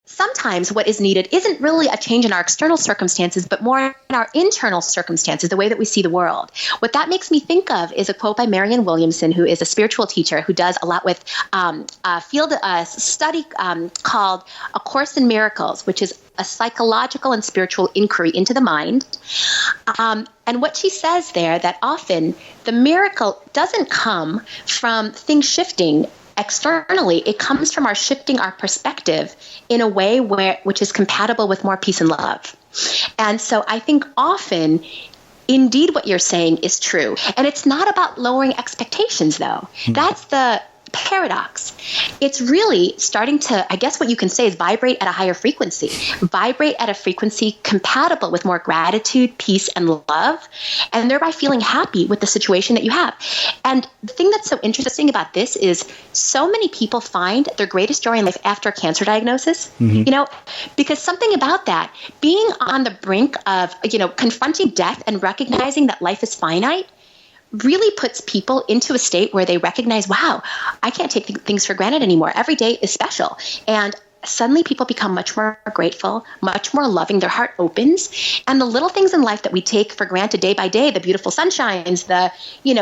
sometimes what is needed isn't really a change in our external circumstances, but more in our internal circumstances, the way that we see the world. What that makes me think of is a quote by Marianne Williamson, who is a spiritual teacher who does a lot with a field study called A Course in Miracles, which is a psychological and spiritual inquiry into the mind. And what she says there, that often the miracle doesn't come from things shifting externally. It comes from our shifting our perspective in a way which is compatible with more peace and love. And so I think often, indeed, what you're saying is true. And it's not about lowering expectations, though. That's the paradox. It's really starting to, I guess what you can say is vibrate at a higher frequency, vibrate at a frequency compatible with more gratitude, peace, and love, and thereby feeling happy with the situation that you have. And the thing that's so interesting about this is so many people find their greatest joy in life after a cancer diagnosis, because something about that, being on the brink of, confronting death and recognizing that life is finite, really puts people into a state where they recognize, wow, I can't take things for granted anymore. Every day is special. And suddenly people become much more grateful, much more loving. Their heart opens. And the little things in life that we take for granted day by day, the beautiful sunshines, the,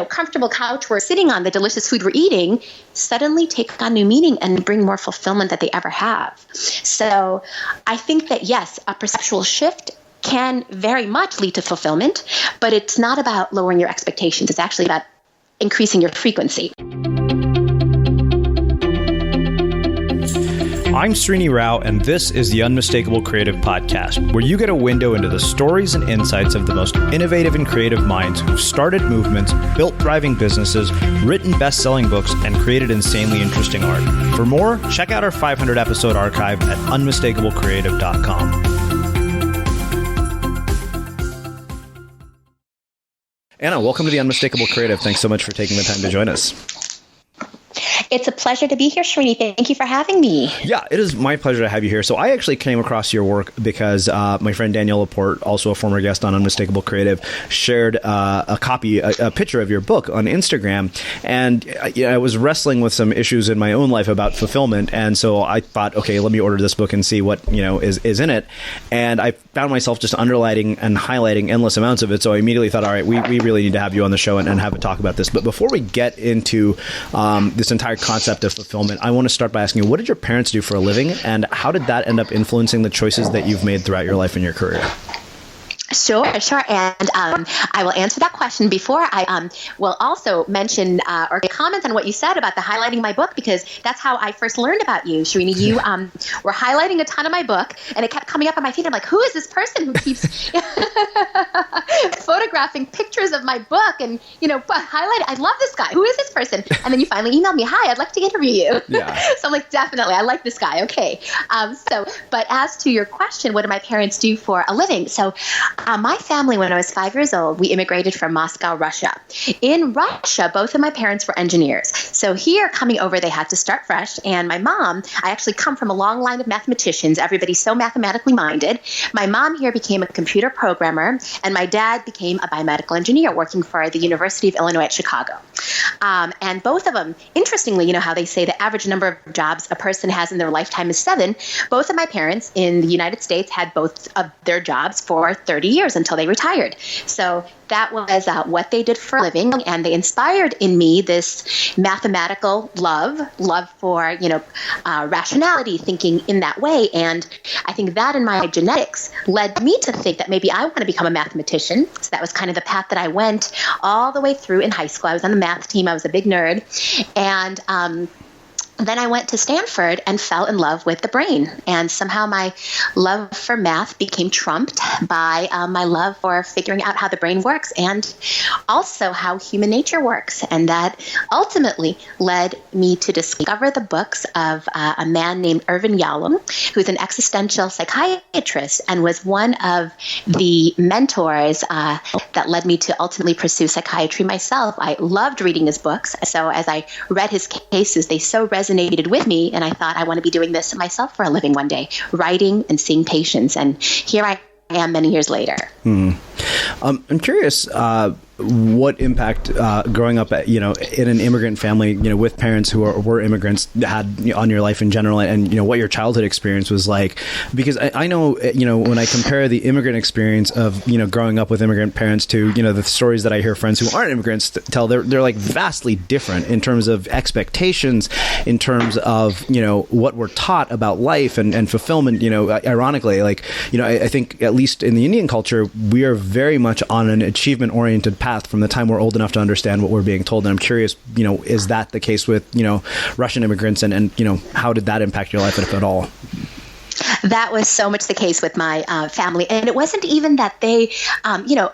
comfortable couch we're sitting on, the delicious food we're eating, suddenly take on new meaning and bring more fulfillment than they ever have. So I think that, yes, a perceptual shift can very much lead to fulfillment, but it's not about lowering your expectations. It's actually about increasing your frequency. I'm Srini Rao, and this is the Unmistakable Creative Podcast, where you get a window into the stories and insights of the most innovative and creative minds who've started movements, built thriving businesses, written best-selling books, and created insanely interesting art. For more, check out our 500-episode archive at unmistakablecreative.com. Anna, welcome to the Unmistakable Creative. Thanks so much for taking the time to join us. It's a pleasure to be here, Srini. Thank you for having me. Yeah, it is my pleasure to have you here. So I actually came across your work because my friend Danielle Laporte, also a former guest on Unmistakable Creative, shared a picture of your book on Instagram. And I was wrestling with some issues in my own life about fulfillment. And so I thought, okay, let me order this book and see what is in it. And I found myself just underlining and highlighting endless amounts of it. So I immediately thought, all right, we really need to have you on the show and have a talk about this. But before we get into this entire concept of fulfillment, I want to start by asking you, what did your parents do for a living, and how did that end up influencing the choices that you've made throughout your life and your career? Sure. And I will answer that question. Before I will also mention or comment on what you said about the highlighting my book, because that's how I first learned about you, Srini. You were highlighting a ton of my book, and it kept coming up on my feed. I'm like, who is this person who keeps photographing pictures of my book and, highlight? I love this guy. Who is this person? And then you finally emailed me, hi, I'd like to interview you. Yeah. So I'm like, definitely, I like this guy. Okay. But as to your question, what do my parents do for a living? So my family, when I was 5 years old, we immigrated from Moscow, Russia. In Russia, both of my parents were engineers. So here, coming over, they had to start fresh. And my mom, I actually come from a long line of mathematicians. Everybody's so mathematically minded. My mom here became a computer programmer, and my dad became a biomedical engineer working for the University of Illinois at Chicago. And both of them, interestingly, how they say the average number of jobs a person has in their lifetime is 7. Both of my parents in the United States had both of their jobs for 30 years until they retired. So that was what they did for a living, and they inspired in me this mathematical love for, rationality, thinking in that way. And I think that in my genetics led me to think that maybe I want to become a mathematician. So that was kind of the path that I went all the way through in high school. I was on the math team. I was a big nerd. And then I went to Stanford and fell in love with the brain. And somehow my love for math became trumped by my love for figuring out how the brain works and also how human nature works. And that ultimately led me to discover the books of a man named Irvin Yalom, who's an existential psychiatrist and was one of the mentors that led me to ultimately pursue psychiatry myself. I loved reading his books. So as I read his cases, they so resonated with me, and I thought I want to be doing this myself for a living one day, writing and seeing patients. And here I am many years later. I'm curious what impact growing up, in an immigrant family, with parents who were immigrants had on your life in general, and what your childhood experience was like. Because I know, when I compare the immigrant experience of growing up with immigrant parents to the stories that I hear friends who aren't immigrants tell, they're like vastly different in terms of expectations, in terms of what we're taught about life and fulfillment. Ironically, I think at least in the Indian culture, we are very much on an achievement oriented path from the time we're old enough to understand what we're being told. And I'm curious, is that the case with, Russian immigrants, and how did that impact your life, if at all? That was so much the case with my family. And it wasn't even that they,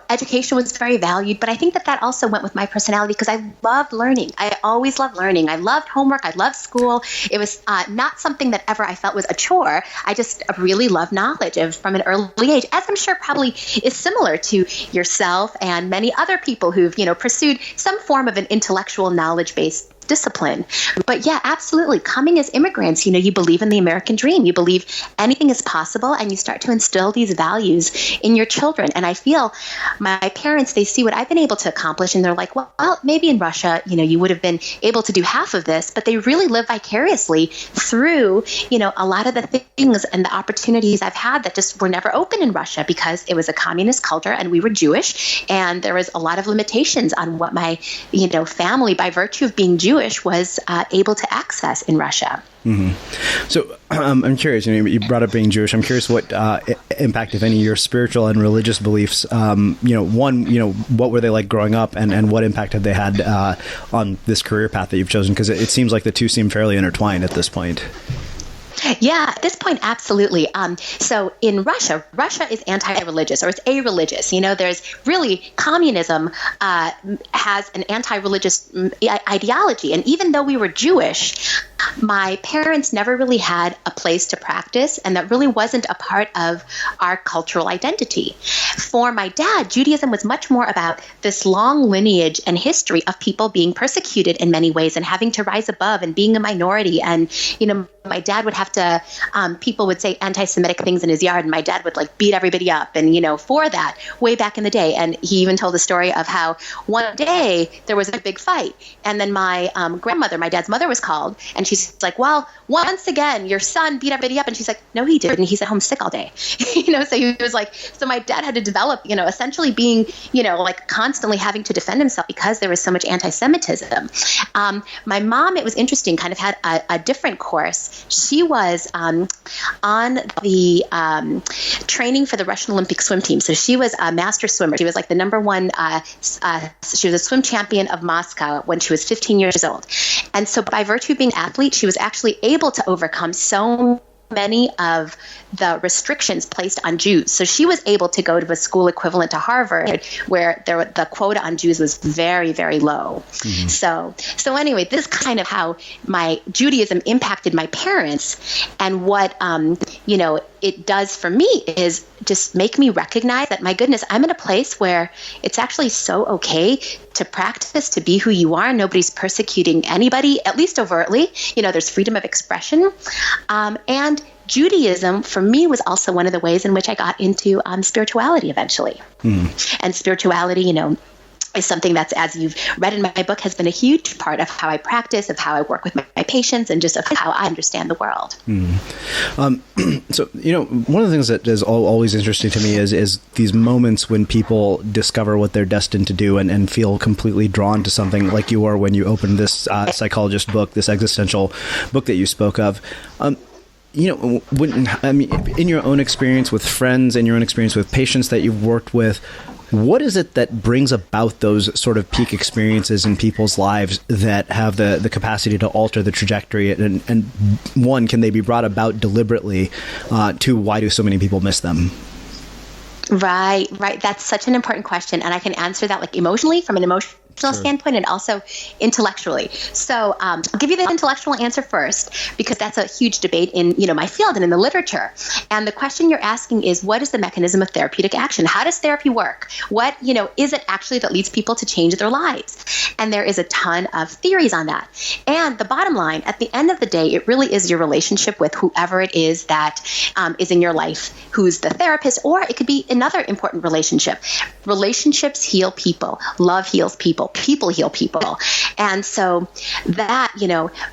education was very valued, but I think that also went with my personality, because I loved learning. I always loved learning. I loved homework. I loved school. It was not something that ever I felt was a chore. I just really loved knowledge from an early age, as I'm sure probably is similar to yourself and many other people who've, pursued some form of an intellectual knowledge-based discipline. But yeah, absolutely. Coming as immigrants, you believe in the American dream. You believe anything is possible, and you start to instill these values in your children. And I feel my parents, they see what I've been able to accomplish, and they're like, well, maybe in Russia, you would have been able to do half of this, but they really live vicariously through, a lot of the things and the opportunities I've had that just were never open in Russia, because it was a communist culture and we were Jewish, and there was a lot of limitations on what my, family, by virtue of being Jewish, was able to access in Russia. Mm-hmm. So I'm curious, you brought up being Jewish. I'm curious what impact, if any, your spiritual and religious beliefs, what were they like growing up, and what impact have they had on this career path that you've chosen? Because it seems like the two seem fairly intertwined at this point. Yeah, at this point, absolutely. So in Russia is anti-religious, or it's a-religious. There's really, communism has an anti-religious ideology. And even though we were Jewish, my parents never really had a place to practice, and that really wasn't a part of our cultural identity. For my dad, Judaism was much more about this long lineage and history of people being persecuted in many ways and having to rise above and being a minority. And, my dad would have to, people would say anti-Semitic things in his yard, and my dad would beat everybody up. And, for that, way back in the day. And he even told the story of how one day there was a big fight. And then my grandmother, my dad's mother, was called, and she's like, well, once again, your son beat everybody up. And she's like, no, he didn't. He's at home sick all day. So he was like, so my dad had to develop, essentially being, constantly having to defend himself because there was so much anti-Semitism. My mom, it was interesting, kind of had a different course. She was on the training for the Russian Olympic swim team. So she was a master swimmer. She was like the number one, she was a swim champion of Moscow when she was 15 years old. And so by virtue of being an athlete, she was actually able to overcome so many of the restrictions placed on Jews. So she was able to go to a school equivalent to Harvard, where the quota on Jews was very, very low. Mm-hmm. So anyway, this is kind of how my Judaism impacted my parents. And what, it does for me is just make me recognize that, my goodness, I'm in a place where it's actually so okay to practice, to be who you are. Nobody's persecuting anybody, at least overtly. There's freedom of expression. And Judaism, for me, was also one of the ways in which I got into spirituality eventually. Mm. And spirituality, is something that's, as you've read in my book, has been a huge part of how I practice, of how I work with my patients, and just of how I understand the world. So, one of the things that is always interesting to me is these moments when people discover what they're destined to do and feel completely drawn to something, like you are when you opened this psychologist book, this existential book that you spoke of. In your own experience with friends, in your own experience with patients that you've worked with, what is it that brings about those sort of peak experiences in people's lives that have the capacity to alter the trajectory? And one, can they be brought about deliberately? Two, why do so many people miss them? Right. That's such an important question. And I can answer that emotionally, from an standpoint and also intellectually. So I'll give you the intellectual answer first, because that's a huge debate in my field and in the literature. And the question you're asking is, what is the mechanism of therapeutic action? How does therapy work? What is it actually that leads people to change their lives? And there is a ton of theories on that. And the bottom line, at the end of the day, it really is your relationship with whoever it is that is in your life, who's the therapist, or it could be another important relationship. Relationships heal people. Love heals people. People heal people. And so that,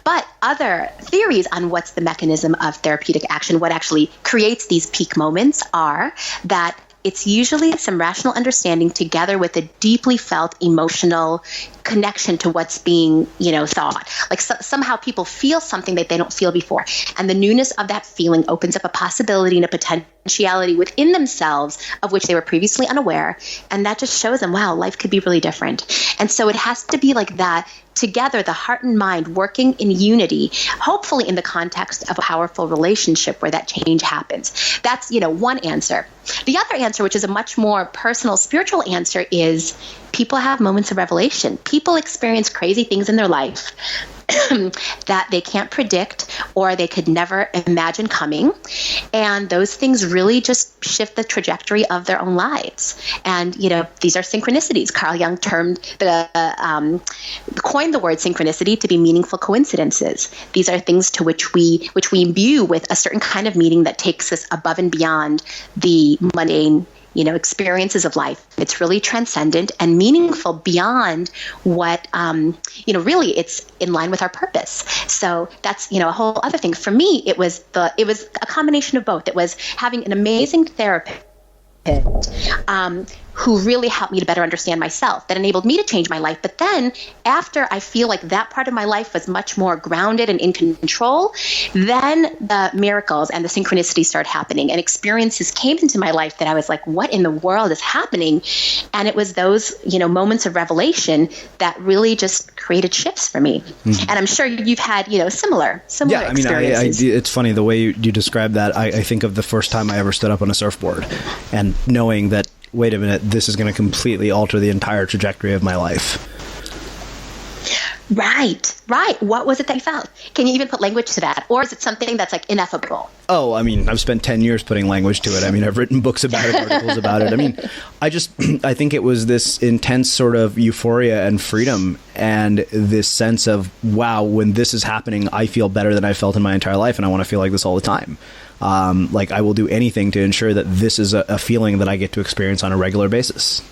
but other theories on what's the mechanism of therapeutic action, what actually creates these peak moments, are that it's usually some rational understanding together with a deeply felt emotional connection to what's being, thought. Like somehow people feel something that they don't feel before. And the newness of that feeling opens up a possibility and a potentiality within themselves of which they were previously unaware. And that just shows them, wow, life could be really different. And so it has to be like that. Together, the heart and mind working in unity, hopefully in the context of a powerful relationship where that change happens. That's, one answer. The other answer, which is a much more personal, spiritual answer, is people have moments of revelation. People experience crazy things in their life that they can't predict or they could never imagine coming. And those things really just shift the trajectory of their own lives. And, these are synchronicities. Carl Jung coined the word synchronicity to be meaningful coincidences. These are things to which we imbue with a certain kind of meaning that takes us above and beyond the mundane experiences of life. It's really transcendent and meaningful beyond what, really it's in line with our purpose. So that's, a whole other thing. For me, it was a combination of both. It was having an amazing therapist who really helped me to better understand myself, that enabled me to change my life. But then after I feel like that part of my life was much more grounded and in control, then the miracles and the synchronicity started happening, and experiences came into my life that I was like, what in the world is happening? And it was those, moments of revelation that really just created shifts for me. Mm-hmm. And I'm sure you've had, similar experiences. It's funny the way you describe that. I think of the first time I ever stood up on a surfboard and knowing that, wait a minute, this is going to completely alter the entire trajectory of my life. Right. What was it that you felt? Can you even put language to that? Or is it something that's like ineffable? Oh, I've spent 10 years putting language to it. I've written books about it, articles about it. I think it was this intense sort of euphoria and freedom and this sense of, wow, when this is happening, I feel better than I felt in my entire life. And I want to feel like this all the time. I will do anything to ensure that this is a feeling that I get to experience on a regular basis.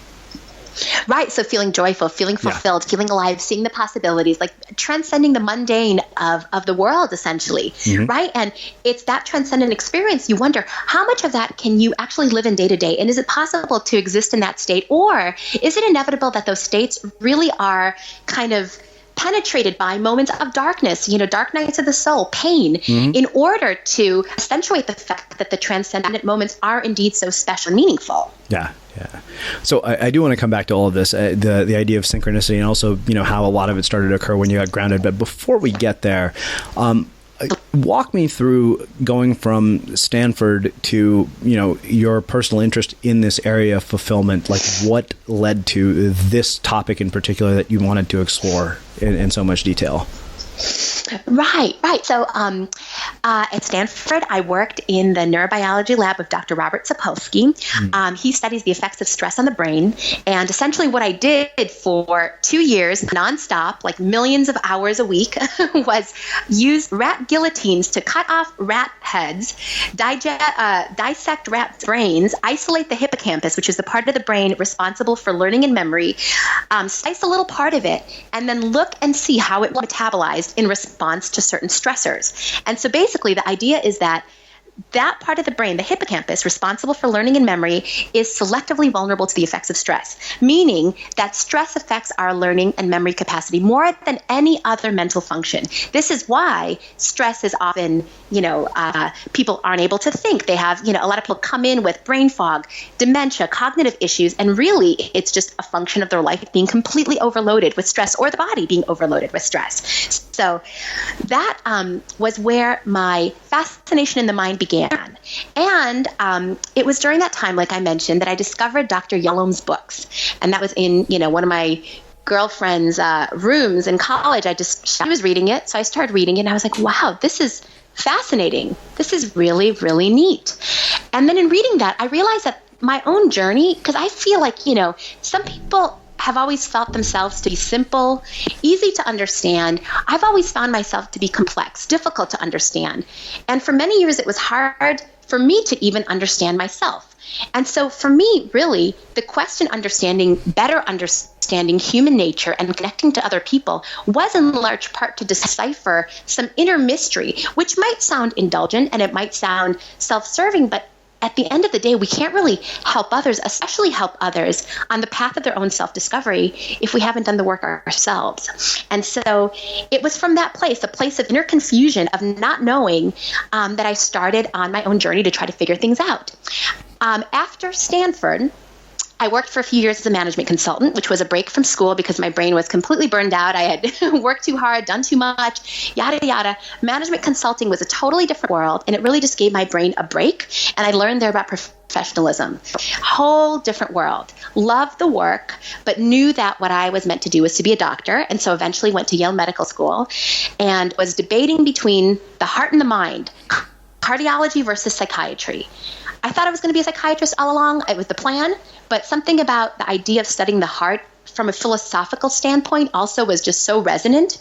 Right. So feeling joyful, feeling fulfilled, feeling alive, seeing the possibilities, like transcending the mundane of the world, essentially. Mm-hmm. Right. And it's that transcendent experience. You wonder, how much of that can you actually live in day to day? And is it possible to exist in that state? Or is it inevitable that those states really are kind of penetrated by moments of darkness, dark nights of the soul, pain, in order to accentuate the fact that the transcendent moments are indeed so special and meaningful? Yeah. So I do want to come back to all of this, the idea of synchronicity, and also, how a lot of it started to occur when you got grounded. But before we get there, walk me through going from Stanford to, your personal interest in this area of fulfillment. Like, what led to this topic in particular that you wanted to explore in so much detail? Right. So at Stanford, I worked in the neurobiology lab with Dr. Robert Sapolsky. He studies the effects of stress on the brain. And essentially what I did for 2 years, nonstop, like millions of hours a week, was use rat guillotines to cut off rat heads, dissect rat brains, isolate the hippocampus, which is the part of the brain responsible for learning and memory, slice a little part of it, and then look and see how it metabolized in response to certain stressors. And so basically the idea is that part of the brain, the hippocampus, responsible for learning and memory, is selectively vulnerable to the effects of stress, meaning that stress affects our learning and memory capacity more than any other mental function. This is why stress is often, people aren't able to think. They have, a lot of people come in with brain fog, dementia, cognitive issues, and really it's just a function of their life being completely overloaded with stress, or the body being overloaded with stress. So that was where my fascination in the mind began. And it was during that time, like I mentioned, that I discovered Dr. Yalom's books. And that was in, one of my girlfriend's rooms in college. She was reading it, so I started reading it, and I was like, wow, this is fascinating. This is really, really neat. And then in reading that, I realized that my own journey, because I feel like, some people have always felt themselves to be simple, easy to understand. I've always found myself to be complex, difficult to understand. And for many years, it was hard for me to even understand myself. And so for me, really, the question better understanding human nature and connecting to other people was in large part to decipher some inner mystery, which might sound indulgent and it might sound self-serving, but at the end of the day, we can't really help others, especially help others on the path of their own self-discovery if we haven't done the work ourselves. And so it was from that place, a place of inner confusion, of not knowing, that I started on my own journey to try to figure things out. After Stanford, I worked for a few years as a management consultant, which was a break from school because my brain was completely burned out. I had worked too hard, done too much, yada, yada. Management consulting was a totally different world, and it really just gave my brain a break. And I learned there about professionalism. Whole different world. Loved the work, but knew that what I was meant to do was to be a doctor. And so eventually went to Yale Medical School and was debating between the heart and the mind, cardiology versus psychiatry. I thought I was going to be a psychiatrist all along. It was the plan, but something about the idea of studying the heart from a philosophical standpoint also was just so resonant.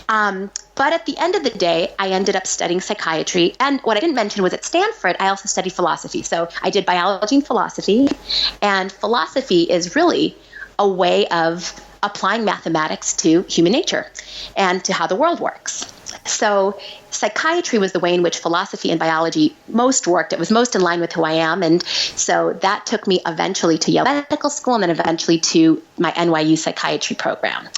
But at the end of the day, I ended up studying psychiatry. And what I didn't mention was at Stanford, I also studied philosophy. So I did biology and philosophy. And philosophy is really a way of applying mathematics to human nature and to how the world works. So psychiatry was the way in which philosophy and biology most worked. It was most in line with who I am. And so that took me eventually to Yale Medical School and then eventually to my NYU psychiatry program.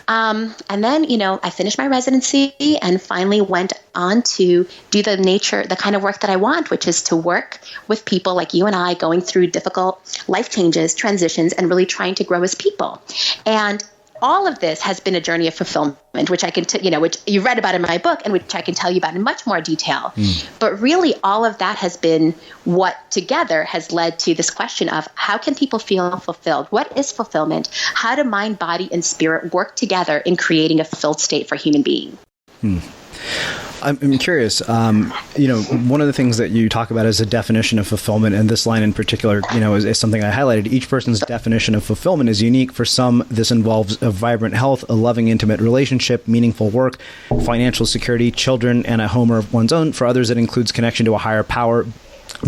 And then, I finished my residency and finally went on to do the kind of work that I want, which is to work with people like you and I going through difficult life changes, transitions, and really trying to grow as people. And all of this has been a journey of fulfillment, which I can, which you read about in my book and which I can tell you about in much more detail. But really, all of that has been what together has led to this question of how can people feel fulfilled? What is fulfillment? How do mind, body, and spirit work together in creating a fulfilled state for a human being? I'm curious, one of the things that you talk about is a definition of fulfillment, and this line in particular, is something I highlighted. Each person's definition of fulfillment is unique. For some, this involves a vibrant health, a loving, intimate relationship, meaningful work, financial security, children, and a home of one's own. For others, it includes connection to a higher power,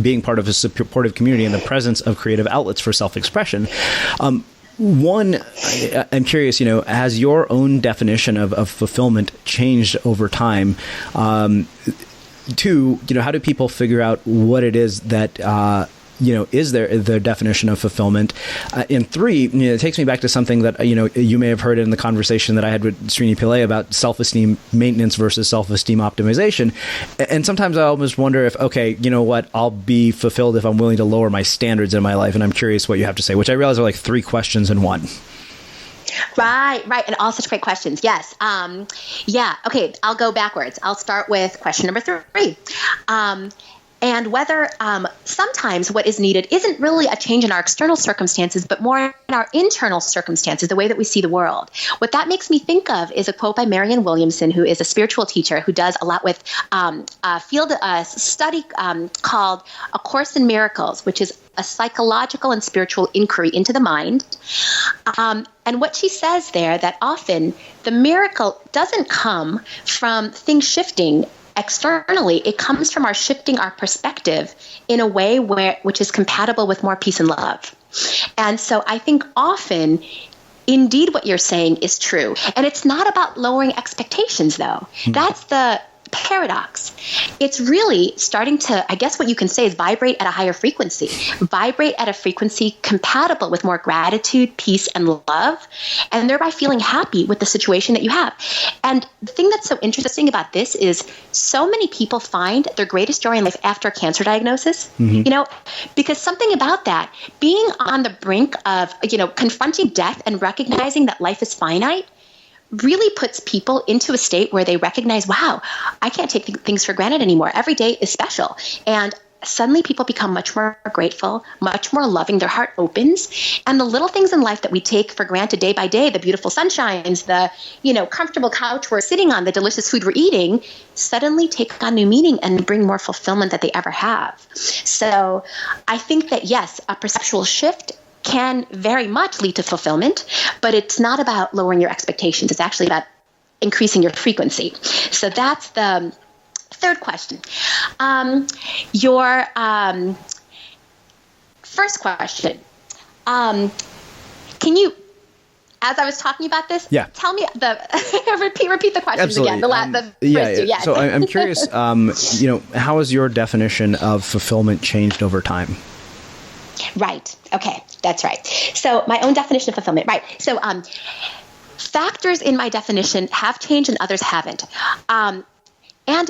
being part of a supportive community, and the presence of creative outlets for self-expression. One, I'm curious, has your own definition of fulfillment changed over time? Two, how do people figure out what it is that, is their definition of fulfillment? And three, it takes me back to something that, you may have heard in the conversation that I had with Srini Pillai about self-esteem maintenance versus self-esteem optimization. And sometimes I almost wonder if, okay, I'll be fulfilled if I'm willing to lower my standards in my life. And I'm curious what you have to say, which I realize are like three questions in one. Right. And all such great questions. Yes. Okay. I'll go backwards. I'll start with question number 3. And whether sometimes what is needed isn't really a change in our external circumstances, but more in our internal circumstances, the way that we see the world. What that makes me think of is a quote by Marianne Williamson, who is a spiritual teacher who does a lot with a field study called A Course in Miracles, which is a psychological and spiritual inquiry into the mind. And what she says there, that often the miracle doesn't come from things shifting externally. It comes from our shifting our perspective in a way which is compatible with more peace and love. And so I think often, indeed, what you're saying is true. And it's not about lowering expectations, though. That's the paradox. It's really starting to, I guess what you can say is vibrate at a higher frequency. Vibrate at a frequency compatible with more gratitude, peace, and love, and thereby feeling happy with the situation that you have. And the thing that's so interesting about this is so many people find their greatest joy in life after a cancer diagnosis, because something about that, being on the brink of, confronting death and recognizing that life is finite, really puts people into a state where they recognize, wow, I can't take things for granted anymore. Every day is special. And suddenly people become much more grateful, much more loving. Their heart opens. And the little things in life that we take for granted day by day, the beautiful sunshines, the, comfortable couch we're sitting on, the delicious food we're eating, suddenly take on new meaning and bring more fulfillment that they ever have. So I think that, yes, a perceptual shift can very much lead to fulfillment, but it's not about lowering your expectations. It's actually about increasing your frequency. So that's the third question. Your first question. Can you, as I was talking about this, tell me repeat the questions Absolutely. Again. The first two, yes. So I'm curious, how has your definition of fulfillment changed over time? Right. Okay. That's right. So my own definition of fulfillment. Right. So factors in my definition have changed and others haven't. And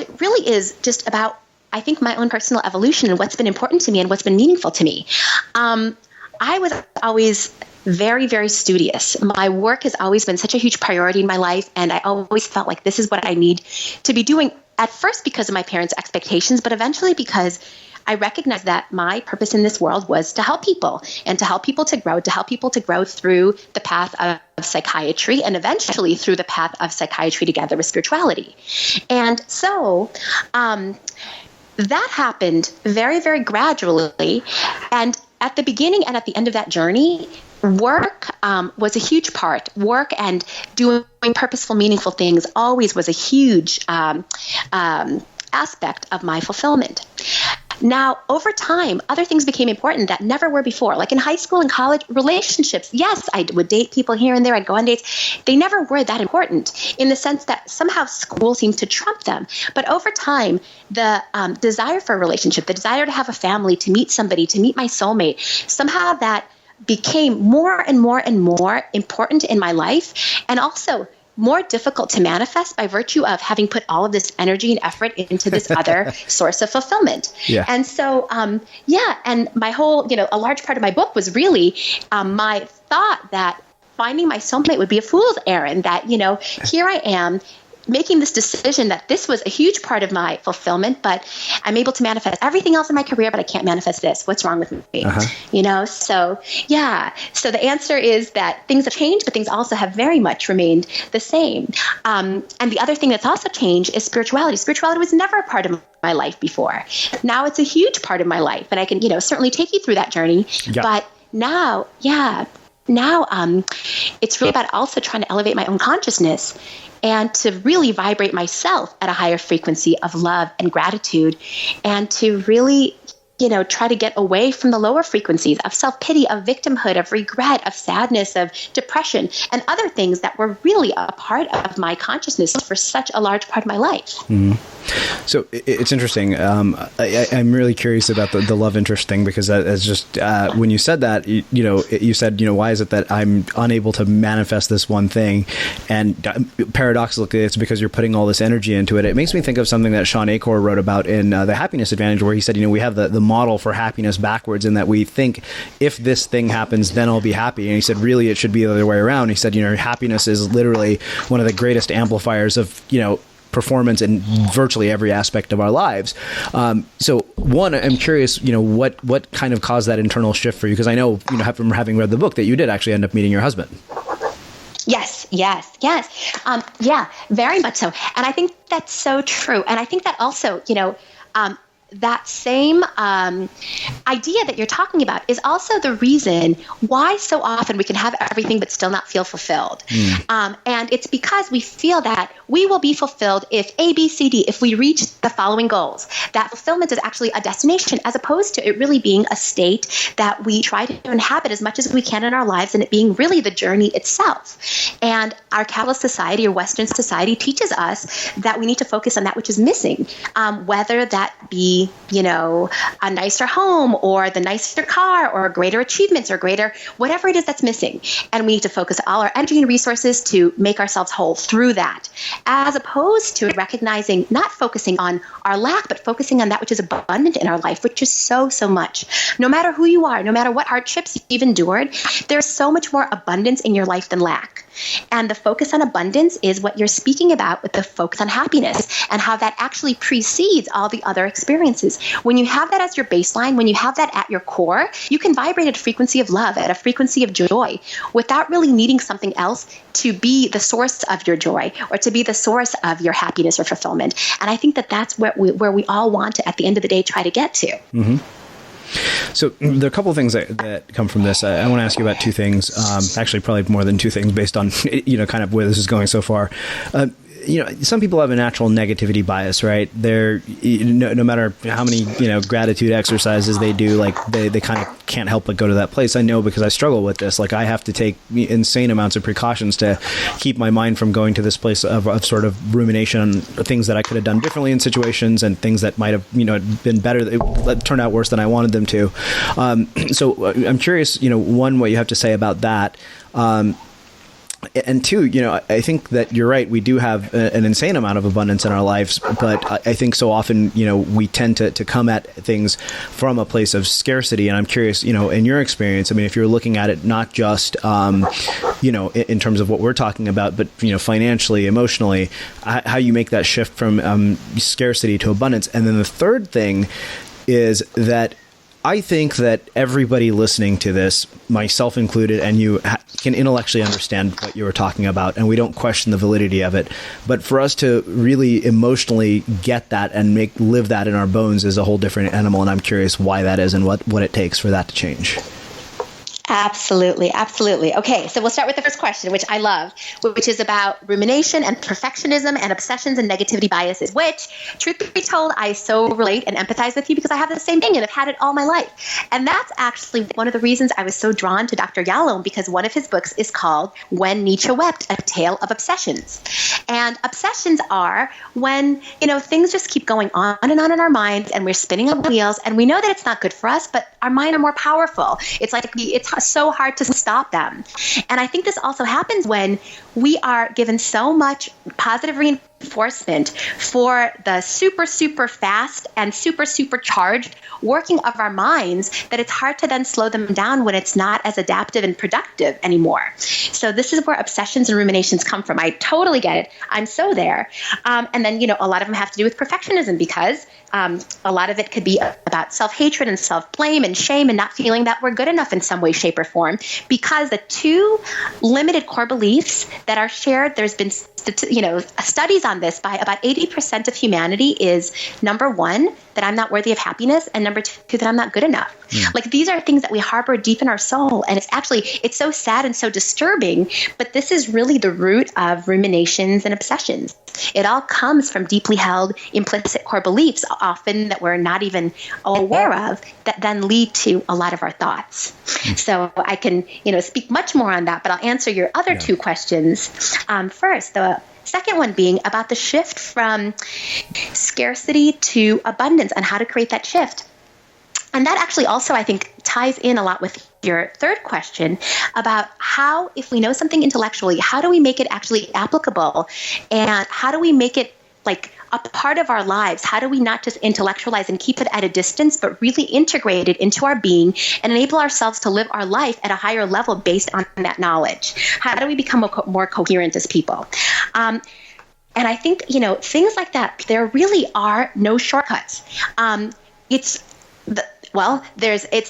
it really is just about, I think, my own personal evolution and what's been important to me and what's been meaningful to me. I was always very, very studious. My work has always been such a huge priority in my life, and I always felt like this is what I need to be doing, at first because of my parents' expectations, but eventually because I recognized that my purpose in this world was to help people and to help people to grow through the path of psychiatry and eventually through the path of psychiatry together with spirituality. And so that happened very, very gradually. And at the beginning and at the end of that journey, work was a huge part. Work and doing purposeful, meaningful things always was a huge aspect of my fulfillment. Now, over time, other things became important that never were before. Like in high school and college, relationships. Yes, I would date people here and there. I'd go on dates. They never were that important in the sense that somehow school seemed to trump them. But over time, the desire for a relationship, the desire to have a family, to meet somebody, to meet my soulmate, somehow that became more and more and more important in my life, and also more difficult to manifest by virtue of having put all of this energy and effort into this other source of fulfillment. Yeah. And so, and my whole, a large part of my book was really my thought that finding my soulmate would be a fool's errand, that, here I am making this decision that this was a huge part of my fulfillment, but I'm able to manifest everything else in my career, but I can't manifest this. What's wrong with me? So the answer is that things have changed, but things also have very much remained the same. And the other thing that's also changed is spirituality. Spirituality was never a part of my life before. Now it's a huge part of my life, and I can, certainly take you through that journey. Yeah. But now, it's really about also trying to elevate my own consciousness and to really vibrate myself at a higher frequency of love and gratitude, and to really, try to get away from the lower frequencies of self-pity, of victimhood, of regret, of sadness, of depression, and other things that were really a part of my consciousness for such a large part of my life. Mm-hmm. So it's interesting. I'm really curious about the love interest thing, because as just when you said that, you said, why is it that I'm unable to manifest this one thing? And paradoxically, it's because you're putting all this energy into it. It makes me think of something that Sean Achor wrote about in The Happiness Advantage, where he said, we have the model for happiness backwards, in that we think if this thing happens, then I'll be happy. And he said, really, it should be the other way around. He said, happiness is literally one of the greatest amplifiers of, performance in virtually every aspect of our lives. So one, I'm curious, what kind of caused that internal shift for you? Because I know, from having read the book, that you did actually end up meeting your husband. Yes. Very much so. And I think that's so true. And I think that also, that same idea that you're talking about is also the reason why so often we can have everything but still not feel fulfilled. And it's because we feel that we will be fulfilled if A, B, C, D, if we reach the following goals. That fulfillment is actually a destination, as opposed to it really being a state that we try to inhabit as much as we can in our lives, and it being really the journey itself. And our capitalist society, or Western society, teaches us that we need to focus on that which is missing, whether that be a nicer home or the nicer car or greater achievements or greater whatever it is that's missing. And we need to focus all our energy and resources to make ourselves whole through that, as opposed to recognizing, not focusing on our lack, but focusing on that which is abundant in our life, which is so, so much. No matter who you are, no matter what hardships you've endured, there's so much more abundance in your life than lack. And the focus on abundance is what you're speaking about with the focus on happiness and how that actually precedes all the other experiences. When you have that as your baseline, when you have that at your core, you can vibrate at a frequency of love, at a frequency of joy, without really needing something else to be the source of your joy or to be the source of your happiness or fulfillment. And I think that that's where we all want to, at the end of the day, try to get to. Mm-hmm. So there are a couple of things that come from this. I want to ask you about two things, actually probably more than two things based on, kind of where this is going so far. Some people have a natural negativity bias, right? They're, no matter how many, gratitude exercises they do, like they kind of can't help but go to that place. I know because I struggle with this. Like I have to take insane amounts of precautions to keep my mind from going to this place of sort of rumination on things that I could have done differently in situations and things that might have, been better, that turned out worse than I wanted them to. So I'm curious, one, what you have to say about that. And two, I think that you're right. We do have an insane amount of abundance in our lives, but I think so often, we tend to come at things from a place of scarcity. And I'm curious, in your experience, I mean, if you're looking at it not just, in terms of what we're talking about, but, financially, emotionally, how you make that shift from scarcity to abundance. And then the third thing is that I think that everybody listening to this, myself included, and you can intellectually understand what you were talking about, and we don't question the validity of it. But for us to really emotionally get that and live that in our bones is a whole different animal, and I'm curious why that is and what it takes for that to change. Absolutely. Absolutely. Okay. So we'll start with the first question, which I love, which is about rumination and perfectionism and obsessions and negativity biases, which, truth be told, I so relate and empathize with you because I have the same thing and I've had it all my life. And that's actually one of the reasons I was so drawn to Dr. Yalom, because one of his books is called When Nietzsche Wept, A Tale of Obsessions. And obsessions are when, things just keep going on and on in our minds and we're spinning on wheels and we know that it's not good for us, but our mind are more powerful. It's like it's so hard to stop them. And I think this also happens when we are given so much positive reinforcement for the super, super fast and super, super charged working of our minds that it's hard to then slow them down when it's not as adaptive and productive anymore. So this is where obsessions and ruminations come from. I totally get it. I'm so there. And then, a lot of them have to do with perfectionism because a lot of it could be about self-hatred and self-blame and shame and not feeling that we're good enough in some way, shape, or form, because the two limited core beliefs that are shared, there's been studies on this by about 80% of humanity is, number one, that I'm not worthy of happiness, and number two, that I'm not good enough. Like these are things that we harbor deep in our soul, and it's so sad and so disturbing, but this is really the root of ruminations and obsessions. It all comes from deeply held implicit core beliefs, often that we're not even aware of, that then lead to a lot of our thoughts. So I can, speak much more on that, but I'll answer your other two questions first. The second one being about the shift from scarcity to abundance and how to create that shift. And that actually also, I think, ties in a lot with your third question about how, if we know something intellectually, how do we make it actually applicable? And how do we make it like a part of our lives? How do we not just intellectualize and keep it at a distance, but really integrate it into our being and enable ourselves to live our life at a higher level based on that knowledge? How do we become more coherent as people? And I think, things like that, there really are no shortcuts. It's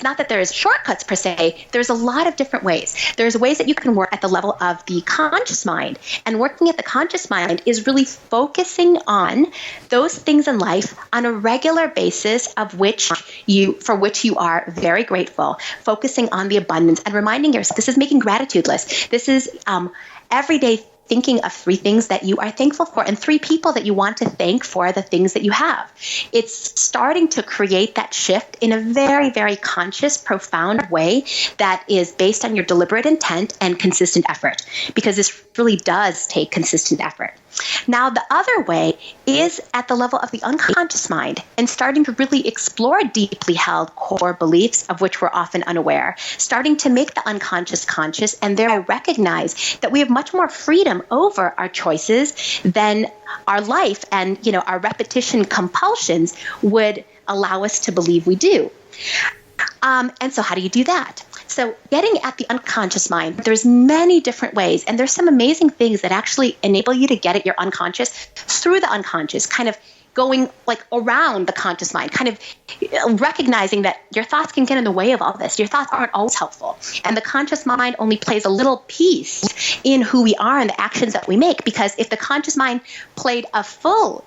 not that there's shortcuts per se. There's a lot of different ways. There's ways that you can work at the level of the conscious mind. And working at the conscious mind is really focusing on those things in life on a regular basis for which you are very grateful. Focusing on the abundance and reminding yourself, this is making gratitude lists. This is everyday thinking of 3 things that you are thankful for and 3 people that you want to thank for the things that you have. It's starting to create that shift in a very, very conscious, profound way that is based on your deliberate intent and consistent effort, because this really does take consistent effort. Now, the other way is at the level of the unconscious mind and starting to really explore deeply held core beliefs of which we're often unaware, starting to make the unconscious conscious, and there I recognize that we have much more freedom over our choices than our life and, our repetition compulsions would allow us to believe we do. And so how do you do that? So getting at the unconscious mind, there's many different ways, and there's some amazing things that actually enable you to get at your unconscious through the unconscious, kind of going like around the conscious mind, kind of recognizing that your thoughts can get in the way of all this. Your thoughts aren't always helpful. And the conscious mind only plays a little piece in who we are and the actions that we make. Because if the conscious mind played a full,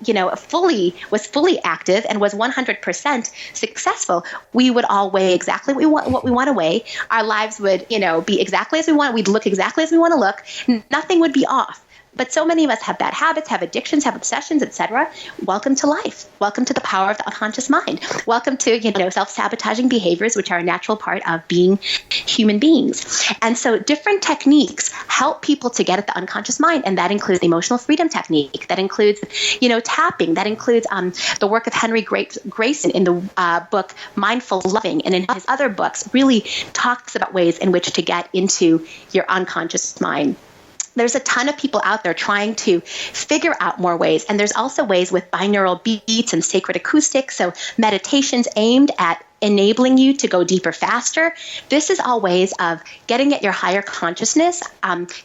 was fully active and was 100% successful, we would all weigh exactly what we want to weigh. Our lives would, be exactly as we want. We'd look exactly as we want to look. Nothing would be off. But so many of us have bad habits, have addictions, have obsessions, etc. Welcome to life. Welcome to the power of the unconscious mind. Welcome to, self-sabotaging behaviors, which are a natural part of being human beings. And so different techniques help people to get at the unconscious mind. And that includes the emotional freedom technique. That includes, tapping. That includes the work of Henry Grayson in the book Mindful Loving. And in his other books really talks about ways in which to get into your unconscious mind. There's a ton of people out there trying to figure out more ways. And there's also ways with binaural beats and sacred acoustics. So meditations aimed at enabling you to go deeper faster. This is all ways of getting at your higher consciousness,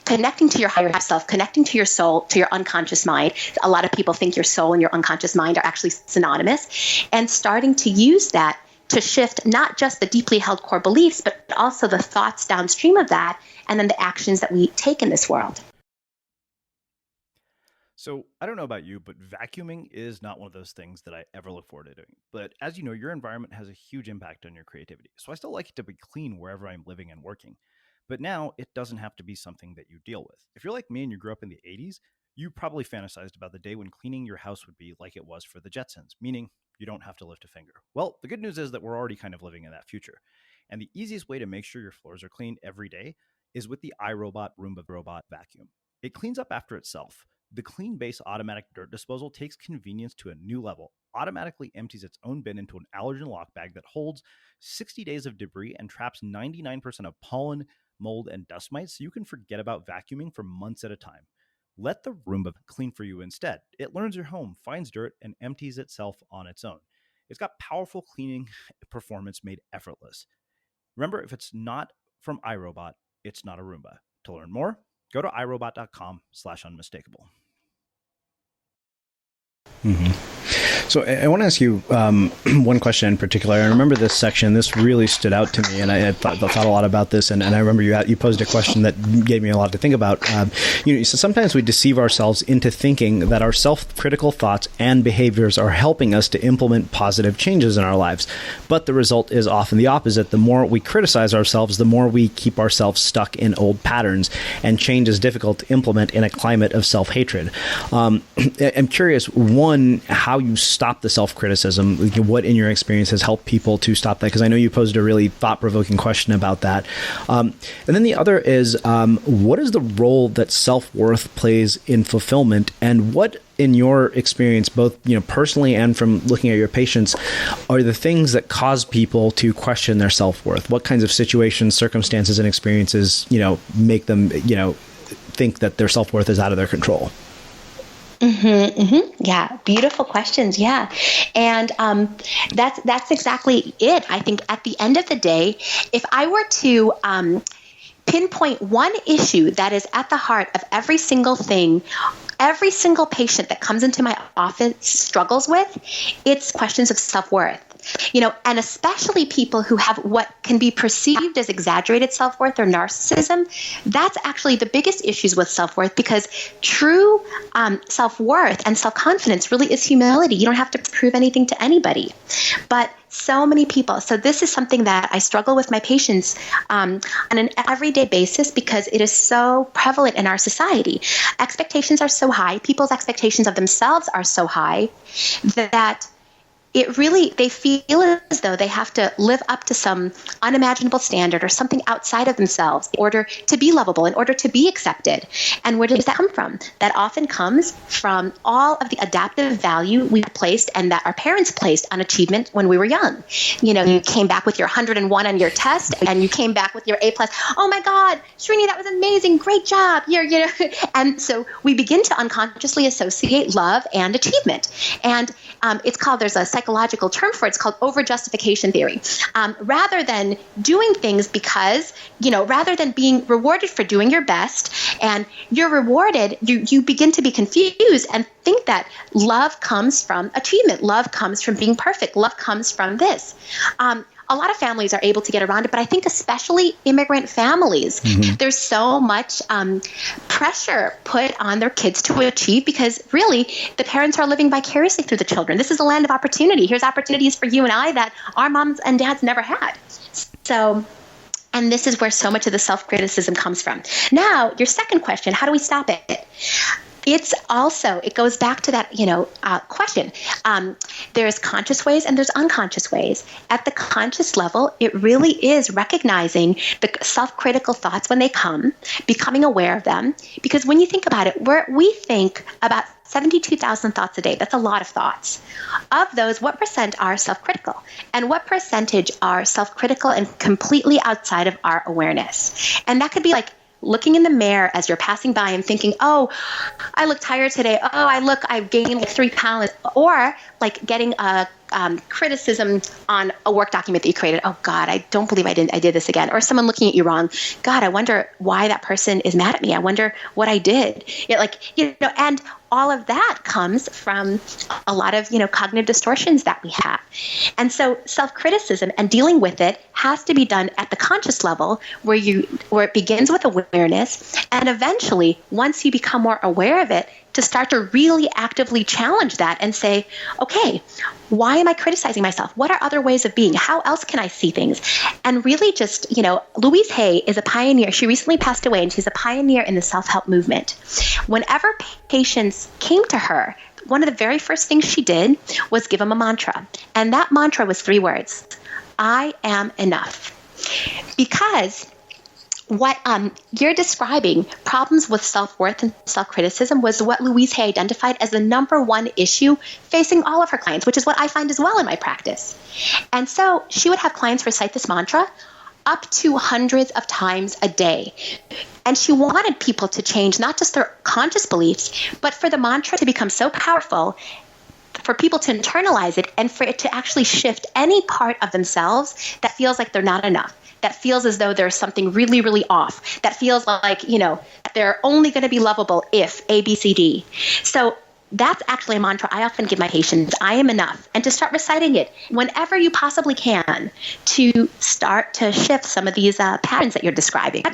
connecting to your higher self, connecting to your soul, to your unconscious mind. A lot of people think your soul and your unconscious mind are actually synonymous, and starting to use that to shift not just the deeply held core beliefs, but also the thoughts downstream of that, and then the actions that we take in this world. So I don't know about you, but vacuuming is not one of those things that I ever look forward to doing. But as you know, your environment has a huge impact on your creativity. So I still like it to be clean wherever I'm living and working. But now it doesn't have to be something that you deal with. If you're like me and you grew up in the 80s, you probably fantasized about the day when cleaning your house would be like it was for the Jetsons, meaning you don't have to lift a finger. Well, the good news is that we're already kind of living in that future. And the easiest way to make sure your floors are clean every day is with the iRobot Roomba Robot Vacuum. It cleans up after itself. The Clean Base automatic dirt disposal takes convenience to a new level, automatically empties its own bin into an allergen lock bag that holds 60 days of debris and traps 99% of pollen, mold, and dust mites, so you can forget about vacuuming for months at a time. Let the Roomba clean for you instead. It learns your home, finds dirt, and empties itself on its own. It's got powerful cleaning performance made effortless. Remember, if it's not from iRobot, it's not a Roomba. To learn more, go to irobot.com/unmistakable. Mm-hmm. So I want to ask you one question in particular. I remember this section. This really stood out to me, and I thought a lot about this. And I remember you posed a question that gave me a lot to think about. So sometimes we deceive ourselves into thinking that our self-critical thoughts and behaviors are helping us to implement positive changes in our lives. But the result is often the opposite. The more we criticize ourselves, the more we keep ourselves stuck in old patterns, and change is difficult to implement in a climate of self-hatred. I'm curious, one, how you stop the self-criticism, what in your experience has helped people to stop that? Because I know you posed a really thought-provoking question about that. And then the other is, what is the role that self-worth plays in fulfillment, and what, in your experience, both personally and from looking at your patients, are the things that cause people to question their self-worth? What kinds of situations, circumstances, and experiences, make them, think that their self-worth is out of their control? Yeah, beautiful questions. Yeah, and that's exactly it. I think at the end of the day, if I were to pinpoint one issue that is at the heart of every single thing every single patient that comes into my office struggles with, it's questions of self-worth. And especially people who have what can be perceived as exaggerated self-worth or narcissism, that's actually the biggest issues with self-worth, because true self-worth and self-confidence really is humility. You don't have to prove anything to anybody. But so many people, so this is something that I struggle with my patients on an everyday basis, because it is so prevalent in our society. Expectations are so high. People's expectations of themselves are so high that they feel as though they have to live up to some unimaginable standard or something outside of themselves in order to be lovable, in order to be accepted. And where does that come from? That often comes from all of the adaptive value we placed and that our parents placed on achievement when we were young. You came back with your 101 on your test, and you came back with your A+. Oh my God, Srini, that was amazing. Great job. And so we begin to unconsciously associate love and achievement. And it's called, there's a psychological term for it. It's called over-justification theory. Rather than doing things because, rather than being rewarded for doing your best, and you're rewarded, you begin to be confused and think that love comes from achievement. Love comes from being perfect. Love comes from this. A lot of families are able to get around it, but I think especially immigrant families, there's so much pressure put on their kids to achieve, because really the parents are living vicariously through the children. This is a land of opportunity. Here's opportunities for you and I that our moms and dads never had. So, and this is where so much of the self-criticism comes from. Now, your second question, how do we stop it? It goes back to that, question. There's conscious ways and there's unconscious ways. At the conscious level, it really is recognizing the self-critical thoughts when they come, becoming aware of them. Because when you think about it, we think about 72,000 thoughts a day. That's a lot of thoughts. Of those, what percent are self-critical? And what percentage are self-critical and completely outside of our awareness? And that could be like looking in the mirror as you're passing by and thinking, oh, I look tired today. Oh, I've gained 3 pounds. Or like getting a criticism on a work document that you created. Oh God, I don't believe I did this again. Or someone looking at you wrong. God, I wonder why that person is mad at me. I wonder what I did. And all of that comes from a lot of, cognitive distortions that we have. And so self-criticism and dealing with it has to be done at the conscious level where it begins with awareness. And eventually, once you become more aware of it, to start to really actively challenge that and say, okay, why am I criticizing myself? What are other ways of being? How else can I see things? And really just, Louise Hay is a pioneer. She recently passed away, and she's a pioneer in the self-help movement. Whenever patients came to her, one of the very first things she did was give them a mantra. And that mantra was 3 words: I am enough. Because what you're describing, problems with self-worth and self-criticism, was what Louise Hay identified as the number one issue facing all of her clients, which is what I find as well in my practice. And so she would have clients recite this mantra up to hundreds of times a day. And she wanted people to change not just their conscious beliefs, but for the mantra to become so powerful, for people to internalize it, and for it to actually shift any part of themselves that feels like they're not enough, that feels as though there's something really, really off, that feels like, they're only going to be lovable if A, B, C, D. So that's actually a mantra I often give my patients: I am enough. And to start reciting it whenever you possibly can, to start to shift some of these patterns that you're describing.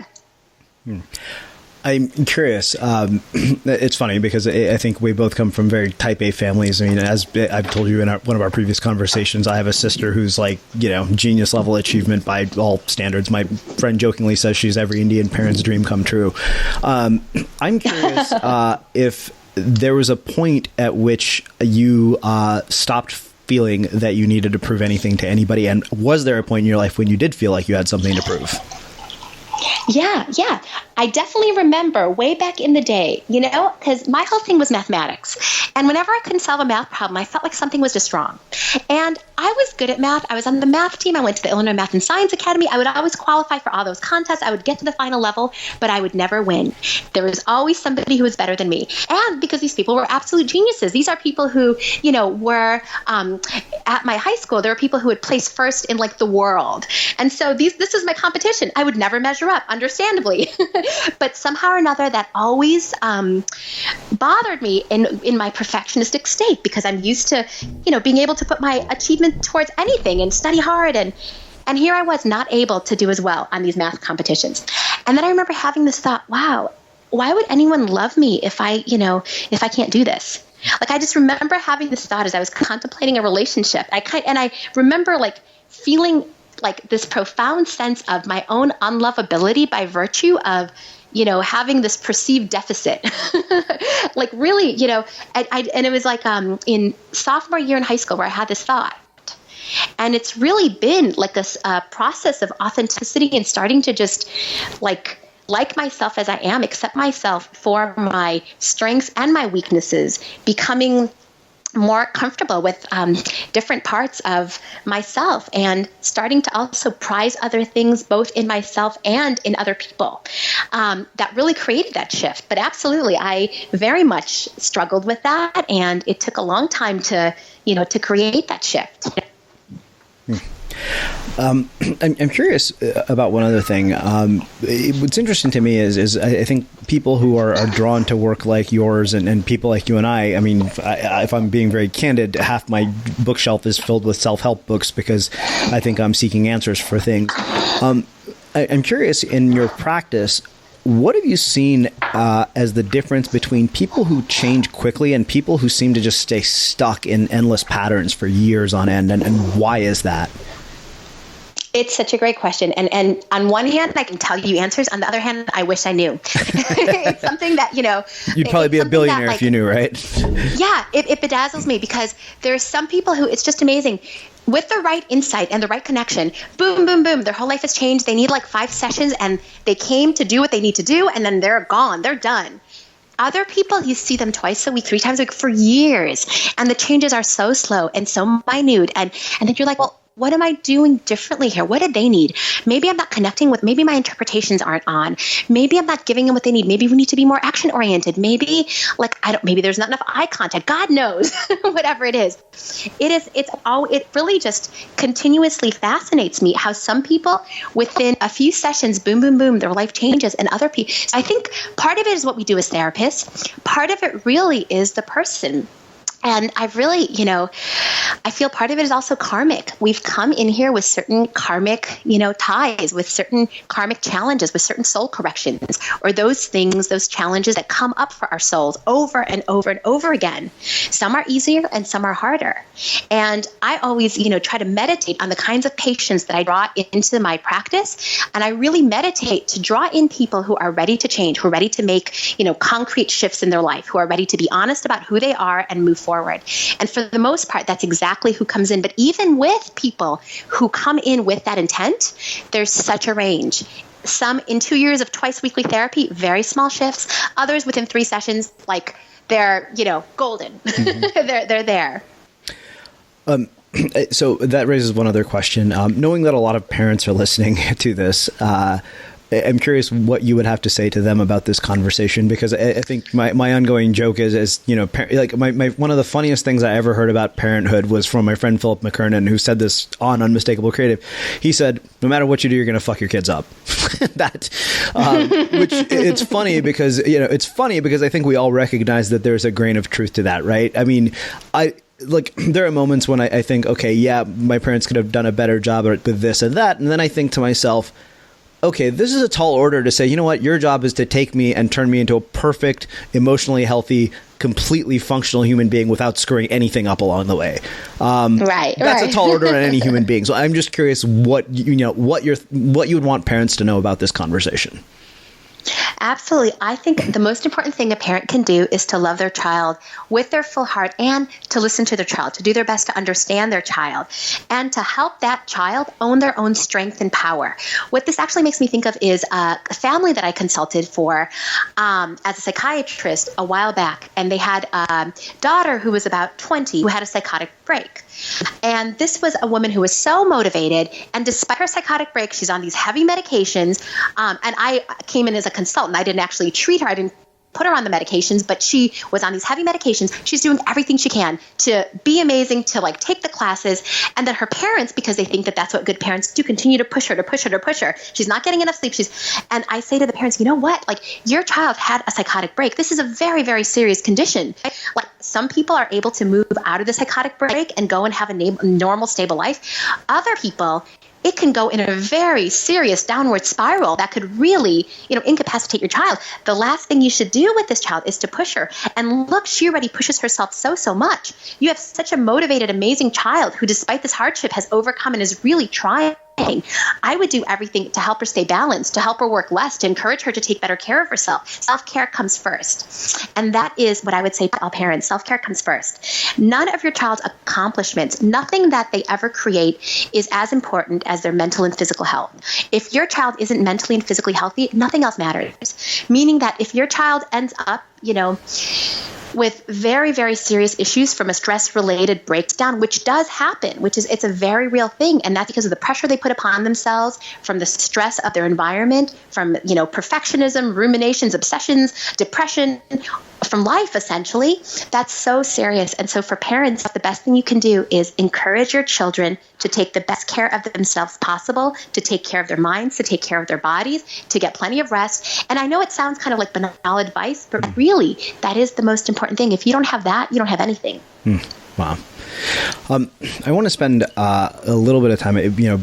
I'm curious. It's funny because I think we both come from very type A families. I mean, as I've told you in one of our previous conversations, I have a sister who's like, genius level achievement by all standards. My friend jokingly says she's every Indian parent's dream come true. I'm curious if there was a point at which you stopped feeling that you needed to prove anything to anybody. And was there a point in your life when you did feel like you had something to prove? Yeah. I definitely remember way back in the day, because my whole thing was mathematics. And whenever I couldn't solve a math problem, I felt like something was just wrong. And I was good at math. I was on the math team. I went to the Illinois Math and Science Academy. I would always qualify for all those contests. I would get to the final level, but I would never win. There was always somebody who was better than me. And because these people were absolute geniuses. These are people who, were at my high school. There were people who would place first in like the world. And so this was my competition. I would never measure up, understandably. But somehow or another, that always bothered me in my perfectionistic state, because I'm used to, being able to put my achievement towards anything and study hard. And here I was not able to do as well on these math competitions. And then I remember having this thought, wow, why would anyone love me if I can't do this? Like, I just remember having this thought as I was contemplating a relationship. I remember like feeling like this profound sense of my own unlovability by virtue of, having this perceived deficit. Like really, and it was like in sophomore year in high school where I had this thought. And it's really been like this process of authenticity and starting to just like myself as I am, accept myself for my strengths and my weaknesses, becoming more comfortable with different parts of myself and starting to also prize other things both in myself and in other people. That really created that shift. But absolutely, I very much struggled with that, and it took a long time to create that shift. I'm curious about one other thing. What's interesting to me is I think people who are drawn to work like yours and people like you and I mean, if I'm being very candid, half my bookshelf is filled with self-help books because I think I'm seeking answers for things. I'm curious, in your practice, what have you seen as the difference between people who change quickly and people who seem to just stay stuck in endless patterns for years on end, and why is that? It's such a great question. And on one hand, I can tell you answers. On the other hand, I wish I knew. It's something that, You'd probably be a billionaire if you knew, right? Yeah, it bedazzles me because there are some people who, it's just amazing. With the right insight and the right connection, boom, boom, boom, their whole life has changed. They need like 5 sessions and they came to do what they need to do, and then they're gone. They're done. Other people, you see them twice a week, 3 times a week for years, and the changes are so slow and so minute. And then you're like, well, what am I doing differently here? What did they need? Maybe I'm not connecting with, maybe my interpretations aren't on. Maybe I'm not giving them what they need. Maybe we need to be more action oriented. Maybe maybe there's not enough eye contact. God knows, whatever it is. It really just continuously fascinates me how some people within a few sessions, boom, boom, boom, their life changes, and other people. I think part of it is what we do as therapists. Part of it really is the person. And I've really, I feel part of it is also karmic. We've come in here with certain karmic, ties, with certain karmic challenges, with certain soul corrections, or those things, those challenges that come up for our souls over and over and over again. Some are easier and some are harder. And I always, try to meditate on the kinds of patients that I draw into my practice. And I really meditate to draw in people who are ready to change, who are ready to make, concrete shifts in their life, who are ready to be honest about who they are and move forward. And for the most part, that's exactly who comes in. But even with people who come in with that intent, there's such a range. Some in 2 years of twice weekly therapy, very small shifts. Others within 3 sessions, like they're, golden. Mm-hmm. They're there. So that raises one other question. Knowing that a lot of parents are listening to this, I'm curious what you would have to say to them about this conversation, because I think my ongoing joke is my one of the funniest things I ever heard about parenthood was from my friend Philip McKernan, who said this on Unmistakable Creative. He said, no matter what you do, you're going to fuck your kids up. Which it's funny because I think we all recognize that there's a grain of truth to that, right? I mean, there are moments when I think, okay, yeah, my parents could have done a better job with this and that. And then I think to myself, okay, this is a tall order to say, you know what, your job is to take me and turn me into a perfect, emotionally healthy, completely functional human being without screwing anything up along the way. That's a tall order on any human being. So I'm just curious what you would want parents to know about this conversation. Absolutely. I think the most important thing a parent can do is to love their child with their full heart and to listen to their child, to do their best to understand their child, and to help that child own their own strength and power. What this actually makes me think of is a family that I consulted for as a psychiatrist a while back, and they had a daughter who was about 20 who had a psychotic break. And this was a woman who was so motivated, and despite her psychotic break, she's on these heavy medications, and I came in as a consultant. I didn't actually treat her. I didn't put her on the medications, but she was on these heavy medications. She's doing everything she can to be amazing, to take the classes. And then her parents, because they think that that's what good parents do, continue to push her. She's not getting enough sleep. And I say to the parents, you know what? Your child had a psychotic break. This is a very, very serious condition. Some people are able to move out of the psychotic break and go and have a normal, stable life. Other people, it can go in a very serious downward spiral that could really, incapacitate your child. The last thing you should do with this child is to push her. And look, she already pushes herself so much. You have such a motivated, amazing child who, despite this hardship, has overcome and is really trying. I would do everything to help her stay balanced, to help her work less, to encourage her to take better care of herself. Self-care comes first. And that is what I would say to all parents. Self-care comes first. None of your child's accomplishments, nothing that they ever create is as important as their mental and physical health. If your child isn't mentally and physically healthy, nothing else matters. Meaning that if your child ends up, with very, very serious issues from a stress-related breakdown, which does happen, it's a very real thing. And that's because of the pressure they put upon themselves, from the stress of their environment, from, perfectionism, ruminations, obsessions, depression, from life, essentially. That's so serious. And so for parents, the best thing you can do is encourage your children to take the best care of themselves possible, to take care of their minds, to take care of their bodies, to get plenty of rest. And I know it sounds kind of like banal advice, but really, that is the most important thing. If you don't have that, you don't have anything. Wow. I want to spend a little bit of time,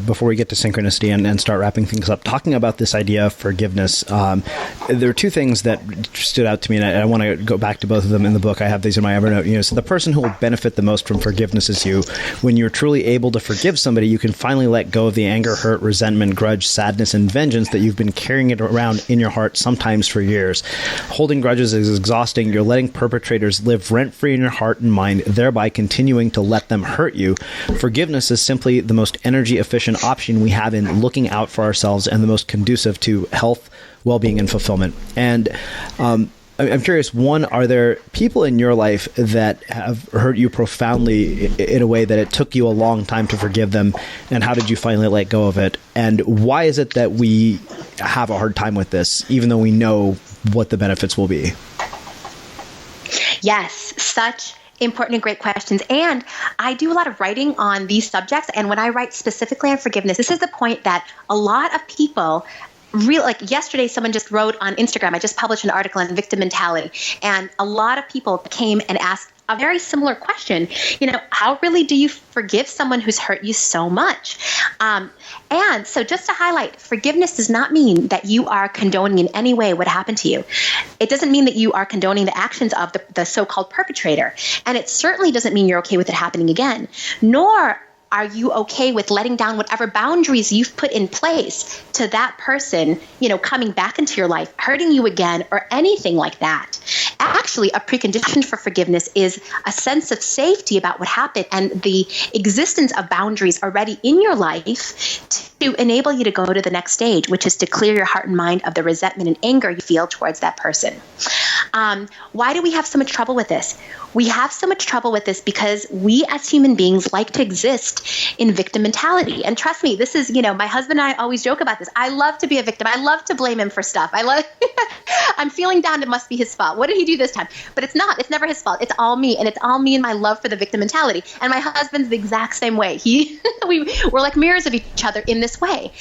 before we get to synchronicity and start wrapping things up, talking about this idea of forgiveness. There are two things that stood out to me, and I want to go back to both of them in the book. I have these in my Evernote. So the person who will benefit the most from forgiveness is you. When you're truly able to forgive somebody, you can finally let go of the anger, hurt, resentment, grudge, sadness, and vengeance that you've been carrying it around in your heart, sometimes for years. Holding grudges is exhausting. You're letting perpetrators live rent-free in your heart and mind, thereby continuing to let them hurt you. Forgiveness is simply the most energy-efficient option we have in looking out for ourselves and the most conducive to health, well-being, and fulfillment. And I'm curious, one, are there people in your life that have hurt you profoundly in a way that it took you a long time to forgive them? And how did you finally let go of it? And why is it that we have a hard time with this, even though we know what the benefits will be? Yes, such important and great questions. And I do a lot of writing on these subjects. And when I write specifically on forgiveness, this is the point that a lot of people like yesterday, someone just wrote on Instagram, I just published an article on victim mentality. And a lot of people came and asked a very similar question. How really do you forgive someone who's hurt you so much? And so just to highlight, forgiveness does not mean that you are condoning in any way what happened to you. It doesn't mean that you are condoning the actions of the so-called perpetrator. And it certainly doesn't mean you're okay with it happening again, nor are you okay with letting down whatever boundaries you've put in place to that person, coming back into your life, hurting you again, or anything like that? Actually, a precondition for forgiveness is a sense of safety about what happened and the existence of boundaries already in your life to enable you to go to the next stage, which is to clear your heart and mind of the resentment and anger you feel towards that person. Why do we have so much trouble with this? We have so much trouble with this because we as human beings like to exist in victim mentality. And trust me, this is, my husband and I always joke about this. I love to be a victim. I love to blame him for stuff. I'm feeling down. It must be his fault. What did he do this time? But it's not. It's never his fault. It's all me. And it's all me and my love for the victim mentality. And my husband's the exact same way. We're like mirrors of each other in this way.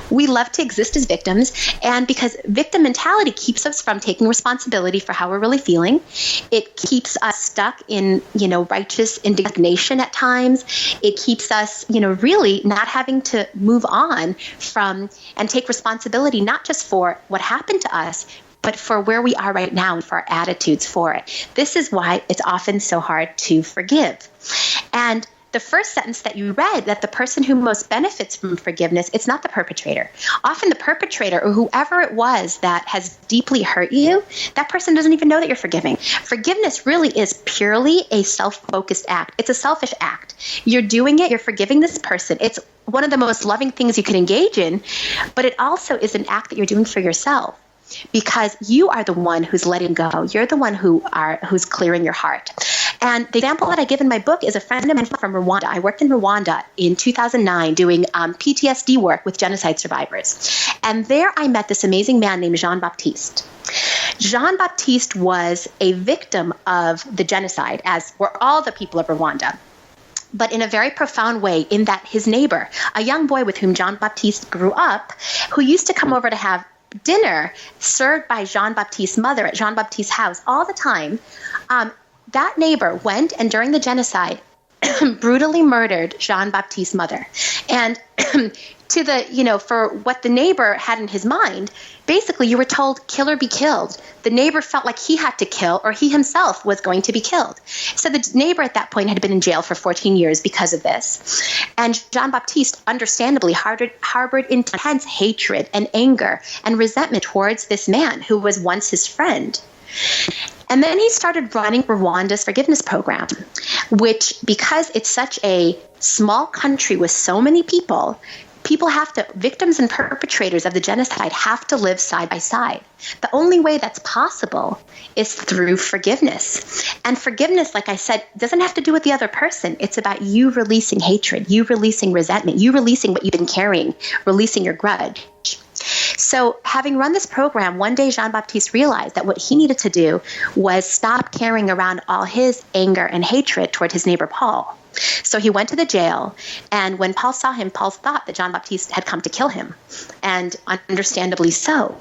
We love to exist as victims. And because victim mentality keeps us from taking responsibility for how we're really feeling, it keeps us stuck in, righteous indignation at times. It keeps us, really not having to move on from and take responsibility, not just for what happened to us, but for where we are right now and for our attitudes for it. This is why it's often so hard to forgive. And the first sentence that you read, that the person who most benefits from forgiveness, it's not the perpetrator. Often the perpetrator or whoever it was that has deeply hurt you, that person doesn't even know that you're forgiving. Forgiveness really is purely a self-focused act. It's a selfish act. You're doing it, you're forgiving this person. It's one of the most loving things you can engage in, but it also is an act that you're doing for yourself. Because you are the one who's letting go. You're the one who's clearing your heart. And the example that I give in my book is a friend of mine from Rwanda. I worked in Rwanda in 2009 doing PTSD work with genocide survivors. And there I met this amazing man named Jean-Baptiste. Jean-Baptiste was a victim of the genocide, as were all the people of Rwanda. But in a very profound way, in that his neighbor, a young boy with whom Jean-Baptiste grew up, who used to come over to have dinner served by Jean-Baptiste's mother at Jean-Baptiste's house all the time, that neighbor went and during the genocide brutally murdered Jean-Baptiste's mother. And for what the neighbor had in his mind, basically you were told kill or be killed. The neighbor felt like he had to kill or he himself was going to be killed. So the neighbor at that point had been in jail for 14 years because of this. And Jean-Baptiste understandably harbored intense hatred and anger and resentment towards this man who was once his friend. And then he started running Rwanda's forgiveness program, which, because it's such a small country with so many people victims and perpetrators of the genocide have to live side by side. The only way that's possible is through forgiveness. And forgiveness, like I said, doesn't have to do with the other person. It's about you releasing hatred, you releasing resentment, you releasing what you've been carrying, releasing your grudge. So having run this program, one day Jean-Baptiste realized that what he needed to do was stop carrying around all his anger and hatred toward his neighbor Paul. So he went to the jail, and when Paul saw him, Paul thought that Jean-Baptiste had come to kill him, and understandably so.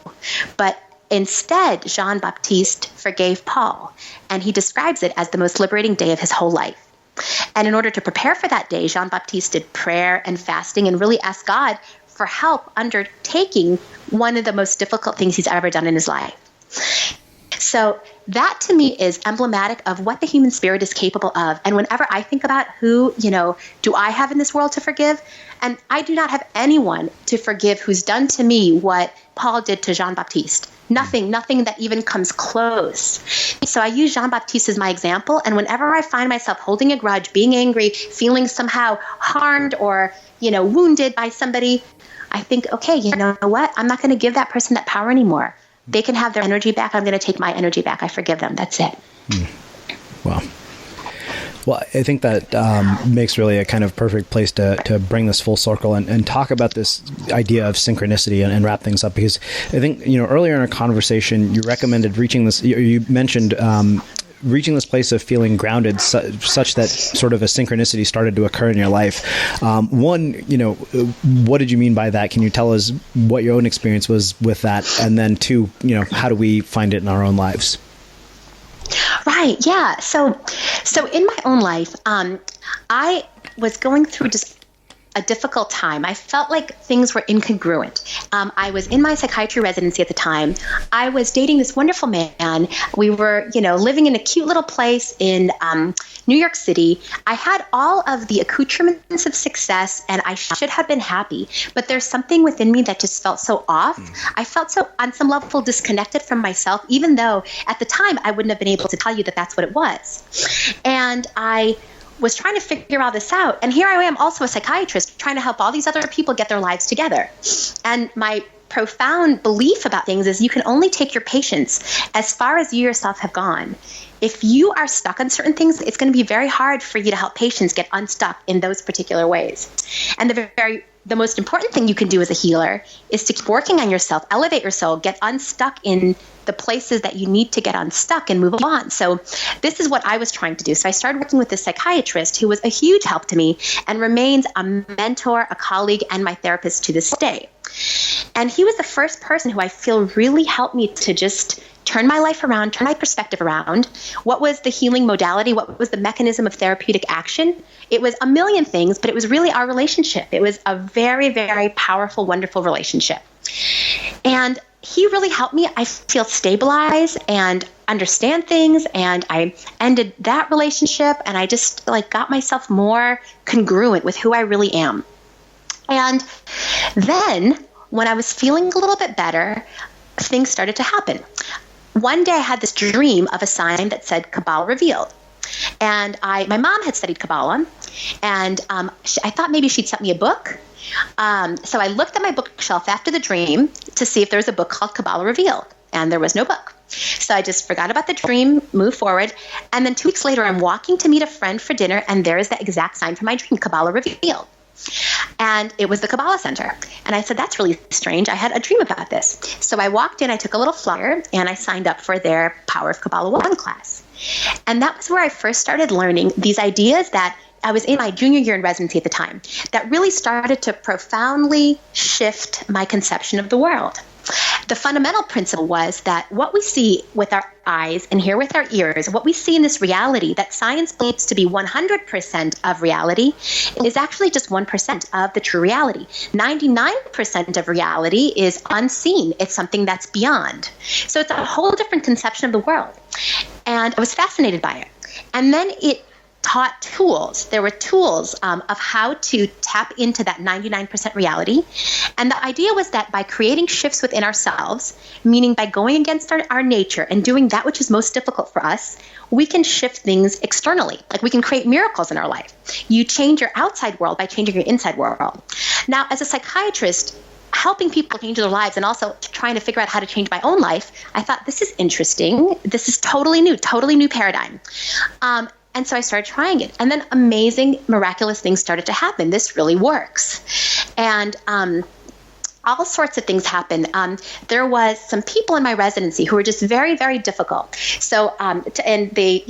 But instead, Jean-Baptiste forgave Paul, and he describes it as the most liberating day of his whole life. And in order to prepare for that day, Jean-Baptiste did prayer and fasting and really asked God for help undertaking one of the most difficult things he's ever done in his life. So that to me is emblematic of what the human spirit is capable of. And whenever I think about who, do I have in this world to forgive? And I do not have anyone to forgive who's done to me what Paul did to Jean-Baptiste. Nothing that even comes close. So I use Jean-Baptiste as my example. And whenever I find myself holding a grudge, being angry, feeling somehow harmed or, wounded by somebody, I think, okay, you know what? I'm not going to give that person that power anymore. They can have their energy back. I'm going to take my energy back. I forgive them. That's it. Wow. Well, I think that makes really a kind of perfect place to bring this full circle and talk about this idea of synchronicity and wrap things up. Because I think, earlier in our conversation, you recommended you mentioned reaching this place of feeling grounded such that sort of a synchronicity started to occur in your life. One, what did you mean by that? Can you tell us what your own experience was with that? And then two, how do we find it in our own lives? Right. Yeah. So in my own life, I was going through just a difficult time. I felt like things were incongruent. I was in my psychiatry residency at the time. I was dating this wonderful man. We were, living in a cute little place in New York City. I had all of the accoutrements of success, and I should have been happy. But there's something within me that just felt so off. I felt so, on some level, disconnected from myself, even though at the time I wouldn't have been able to tell you that that's what it was. And I was trying to figure all this out. And here I am, also a psychiatrist, trying to help all these other people get their lives together. And my profound belief about things is you can only take your patients as far as you yourself have gone. If you are stuck on certain things, it's going to be very hard for you to help patients get unstuck in those particular ways. And the most important thing you can do as a healer is to keep working on yourself, elevate your soul, get unstuck in the places that you need to get unstuck and move on. So this is what I was trying to do. So I started working with this psychiatrist who was a huge help to me and remains a mentor, a colleague, and my therapist to this day. And he was the first person who I feel really helped me to just turn my life around, turn my perspective around. What was the healing modality? What was the mechanism of therapeutic action? It was a million things, but it was really our relationship. It was a very, very powerful, wonderful relationship. And he really helped me, I feel, stabilize and understand things. And I ended that relationship, and I just got myself more congruent with who I really am. And then when I was feeling a little bit better, things started to happen. One day I had this dream of a sign that said Kabbalah Revealed. And my mom had studied Kabbalah, and I thought maybe she'd sent me a book. So I looked at my bookshelf after the dream to see if there was a book called Kabbalah Revealed, and there was no book. So I just forgot about the dream, moved forward, and then 2 weeks later I'm walking to meet a friend for dinner, and there is the exact sign for my dream, Kabbalah Revealed. And it was the Kabbalah Center. And I said, that's really strange. I had a dream about this. So I walked in, I took a little flyer, and I signed up for their Power of Kabbalah 1 class. And that was where I first started learning these ideas that I was in my junior year in residency at the time that really started to profoundly shift my conception of the world. The fundamental principle was that what we see with our eyes and hear with our ears, what we see in this reality that science believes to be 100% of reality, is actually just 1% of the true reality. 99% of reality is unseen. It's something that's beyond. So it's a whole different conception of the world. And I was fascinated by it. And then it taught tools. There were tools of how to tap into that 99% reality. And the idea was that by creating shifts within ourselves, meaning by going against our nature and doing that which is most difficult for us, we can shift things externally. Like we can create miracles in our life. You change your outside world by changing your inside world. Now, as a psychiatrist, helping people change their lives and also trying to figure out how to change my own life, I thought, this is interesting. This is totally new paradigm. And so I started trying it. And then amazing, miraculous things started to happen. This really works. And all sorts of things happened. There was some people in my residency who were just very, very difficult. So, and they,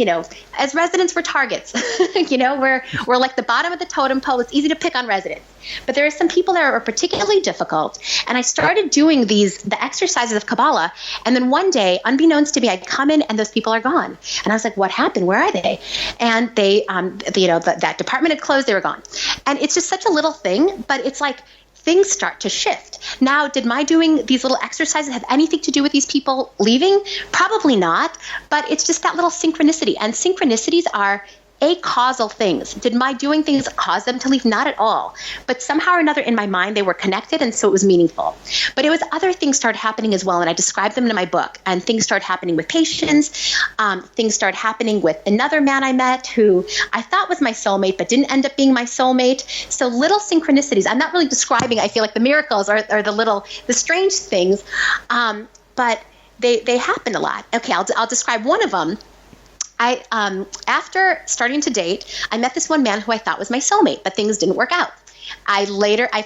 as residents, we're targets. We're like the bottom of the totem pole. It's easy to pick on residents. But there are some people that are particularly difficult. And I started doing the exercises of Kabbalah. And then one day, unbeknownst to me, I'd come in and those people are gone. And I was like, what happened? Where are they? And they, that department had closed. They were gone. And it's just such a little thing, but it's like, things start to shift. Now, did my doing these little exercises have anything to do with these people leaving? Probably not, but it's just that little synchronicity. And synchronicities are acausal things. Did my doing things cause them to leave? Not at all. But somehow or another in my mind, they were connected, and so it was meaningful. But it was other things started happening as well, and I described them in my book. And things started happening with patients. Things started happening with another man I met who I thought was my soulmate, but didn't end up being my soulmate. So little synchronicities. I'm not really describing, I feel like, the miracles or the strange things, but they happen a lot. Okay, I'll describe one of them. After starting to date, I met this one man who I thought was my soulmate, but things didn't work out. I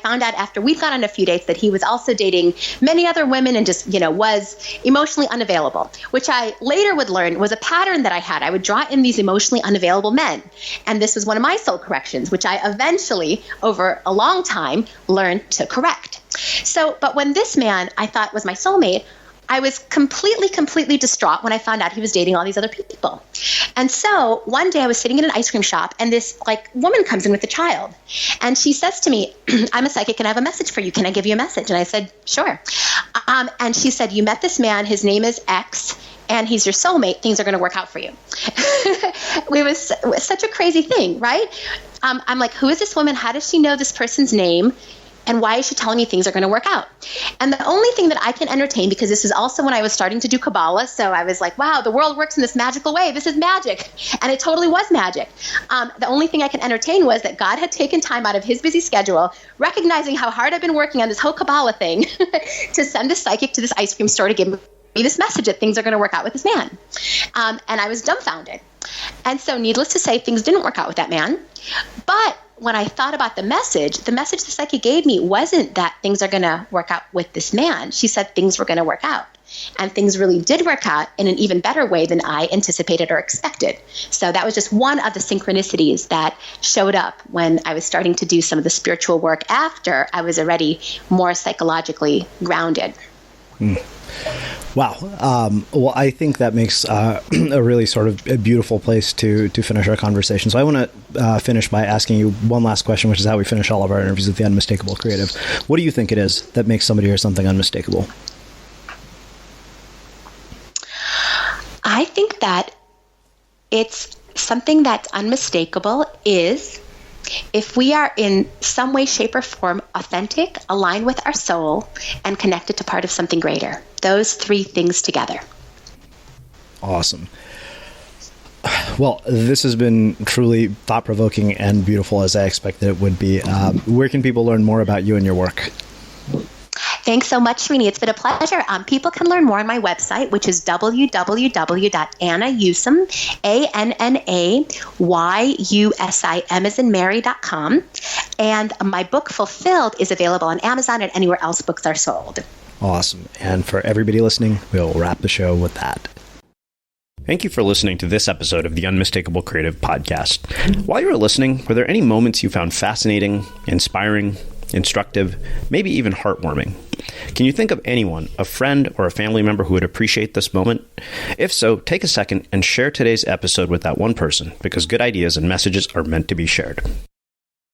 found out after we'd gone on a few dates that he was also dating many other women and just, was emotionally unavailable, which I later would learn was a pattern that I had. I would draw in these emotionally unavailable men. And this was one of my soul corrections, which I eventually, over a long time, learned to correct. So, but when this man I thought was my soulmate, I was completely distraught when I found out he was dating all these other people. And so one day I was sitting in an ice cream shop and this woman comes in with a child. And she says to me, I'm a psychic and I have a message for you. Can I give you a message? And I said, sure. And she said, you met this man. His name is X and he's your soulmate. Things are going to work out for you. It was such a crazy thing, right? I'm like, who is this woman? How does she know this person's name? And why is she telling me things are going to work out? And the only thing that I can entertain, because this is also when I was starting to do Kabbalah, so I was like, wow, the world works in this magical way. This is magic. And it totally was magic. The only thing I can entertain was that God had taken time out of his busy schedule, recognizing how hard I've been working on this whole Kabbalah thing, to send a psychic to this ice cream store to give me this message that things are going to work out with this man. And I was dumbfounded. And so needless to say, things didn't work out with that man. But when I thought about the message the psychic gave me wasn't that things are going to work out with this man. She said things were going to work out. And things really did work out in an even better way than I anticipated or expected. So that was just one of the synchronicities that showed up when I was starting to do some of the spiritual work after I was already more psychologically grounded. Wow. Well, I think that makes a really sort of a beautiful place to finish our conversation. So I want to finish by asking you one last question, which is how we finish all of our interviews with the Unmistakable Creative. What do you think it is that makes somebody or something unmistakable? I think that it's something that's unmistakable is if we are in some way, shape, or form authentic, aligned with our soul, and connected to part of something greater. Those three things together. Awesome. Well, this has been truly thought-provoking and beautiful, as I expected it would be. Where can people learn more about you and your work? Thanks so much, Srini. It's been a pleasure. People can learn more on my website, which is www.annayusim, ANNAYUSIM as in Mary.com. And my book, Fulfilled, is available on Amazon and anywhere else books are sold. Awesome. And for everybody listening, we'll wrap the show with that. Thank you for listening to this episode of the Unmistakable Creative Podcast. While you were listening, were there any moments you found fascinating, inspiring, instructive, maybe even heartwarming? Can you think of anyone, a friend or a family member who would appreciate this moment? If so, take a second and share today's episode with that one person, because good ideas and messages are meant to be shared.